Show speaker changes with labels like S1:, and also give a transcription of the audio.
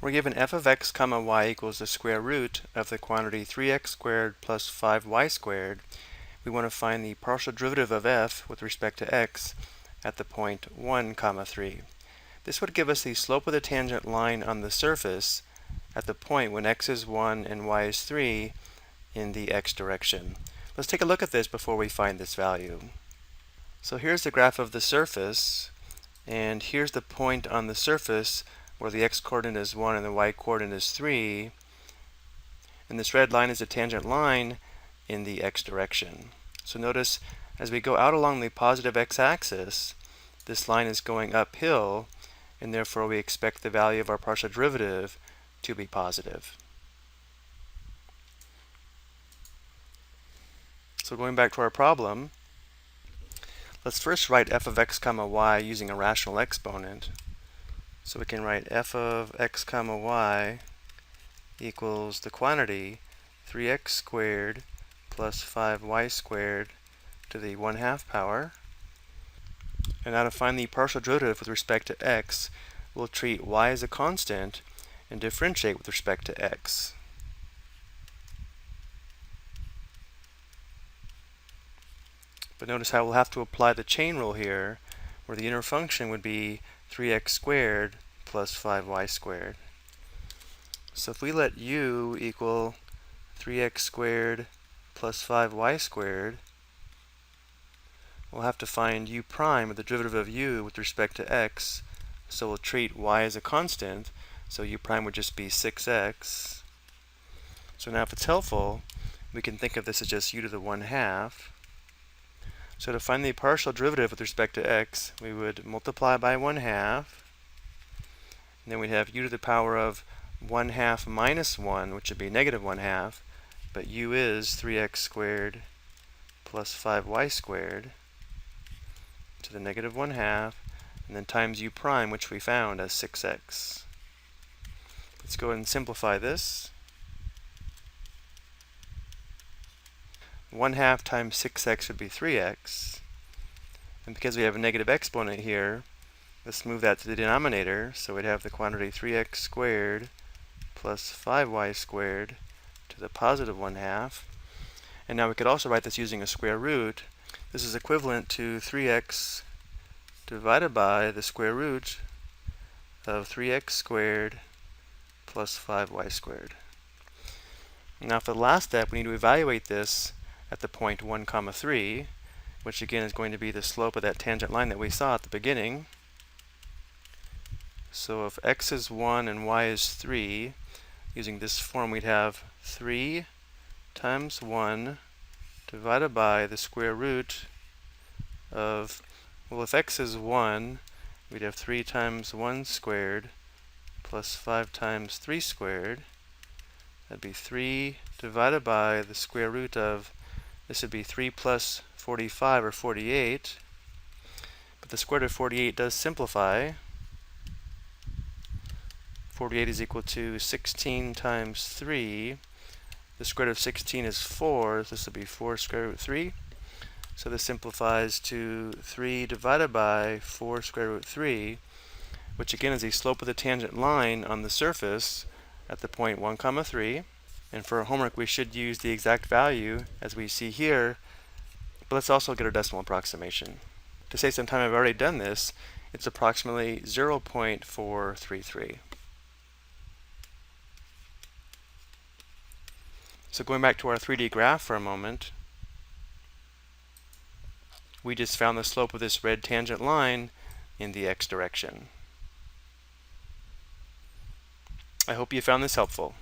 S1: We're given f of x comma y equals the square root of the quantity 3x squared plus 5y squared. We want to find the partial derivative of f with respect to x at the point 1 comma 3. This would give us the slope of the tangent line on the surface at the point when x is 1 and y is 3 in the x direction. Let's take a look at this before we find this value. So here's the graph of the surface, and here's the point on the surface where the x-coordinate is 1 and the y-coordinate is 3. And this red line is a tangent line in the x direction. So notice as we go out along the positive x-axis, this line is going uphill, and therefore we expect the value of our partial derivative to be positive. So going back to our problem, let's first write f of x comma y using a rational exponent. So we can write f of x comma y equals the quantity 3x squared plus 5y squared to the 1/2 power. And now to find the partial derivative with respect to x, we'll treat y as a constant and differentiate with respect to x. But notice how we'll have to apply the chain rule here, where the inner function would be 3x squared plus 5y squared. So if we let u equal 3x squared plus 5y squared, we'll have to find u prime, or the derivative of u, with respect to x. So we'll treat y as a constant, so u prime would just be 6x. So now if it's helpful, we can think of this as just u to the 1/2. So to find the partial derivative with respect to x, we would multiply by 1/2, and then we'd have u to the power of 1/2 minus 1, which would be negative 1/2, but u is 3x squared plus 5y squared to the negative 1/2, and then times u prime, which we found as 6x. Let's go ahead and simplify this. 1/2 times 6x would be 3x. And because we have a negative exponent here, let's move that to the denominator. So we'd have the quantity 3x squared plus 5y squared to the positive 1/2. And now we could also write this using a square root. This is equivalent to 3x divided by the square root of 3x squared plus 5y squared. Now for the last step, we need to evaluate this at the point 1 comma 3, which again is going to be the slope of that tangent line that we saw at the beginning. So if x is 1 and y is 3, using this form we'd have 3 times 1 divided by the square root of, well, if x is 1, we'd have 3 times 1 squared plus 5 times 3 squared. That'd be 3 divided by the square root of, this would be 3 plus 45, or 48. But the square root of 48 does simplify. 48 is equal to 16 times 3. The square root of 16 is 4. So this will be 4 square root 3. So this simplifies to 3 divided by 4 square root 3, which again is the slope of the tangent line on the surface at the point 1 comma 3. And for our homework, we should use the exact value as we see here, but let's also get our decimal approximation. To save some time, I've already done this. It's approximately 0.433. So going back to our 3D graph for a moment, we just found the slope of this red tangent line in the x direction. I hope you found this helpful.